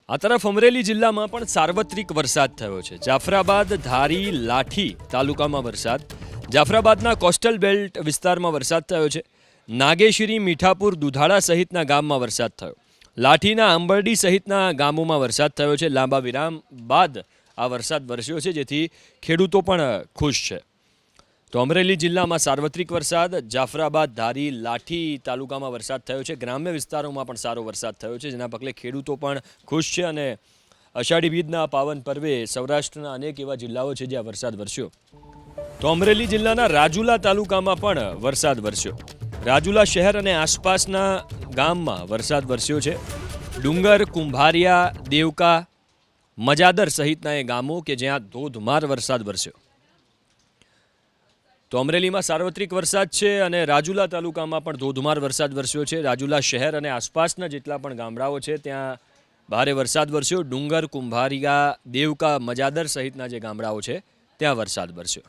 આ તરફ અમરેલી જિલ્લામાં પણ સાર્વત્રિક વરસાદ થયો છે। જાફરાબાદ, ધારી, લાઠી તાલુકામાં વરસાદ, જાફરાબાદના કોસ્ટલ બેલ્ટ વિસ્તારમાં વરસાદ થયો છે। નાગેશ્રી, મીઠાપુર, દુધાળા સહિતના ગામમાં વરસાદ થયો। લાઠીના આંબરડી સહિતના ગામોમાં વરસાદ થયો છે। લાંબા વિરામ બાદ આ વરસાદ વરસ્યો છે, જેથી ખેડૂતો પણ ખુશ છે। તો અમરેલી જિલ્લામાં સાર્વત્રિક વરસાદ, જાફરાબાદ, ધારી, લાઠી તાલુકામાં વરસાદ થયો છે। ગ્રામ્ય વિસ્તારોમાં પણ સારો વરસાદ થયો છે, જેના પગલે ખેડૂતો પણ ખુશ છે અને અષાઢી બીજના પાવન પર્વે સૌરાષ્ટ્રના અનેક એવા જિલ્લાઓ છે જ્યાં વરસાદ વરસ્યો। તો અમરેલી જિલ્લાના રાજુલા તાલુકામાં પણ વરસાદ વરસ્યો। રાજુલા શહેર અને આસપાસના ગામમાં વરસાદ વરસ્યો છે। ડુંગર, કુંભારિયા, દેવકા, મજાદર સહિતના એ ગામો કે જ્યાં ધોધમાર વરસાદ વરસ્યો। તો અમરેલીમાં સાર્વત્રિક વરસાદ છે અને રાજુલા તાલુકામાં પણ ધોધમાર વરસાદ વરસ્યો છે। રાજુલા શહેર અને આસપાસના જેટલા પણ ગામડાઓ છે ત્યાં ભારે વરસાદ વરસ્યો। ડુંગર, કુંભારિયા, દેવકા, મજાદર સહિતના જે ગામડાઓ છે ત્યાં વરસાદ વરસ્યો।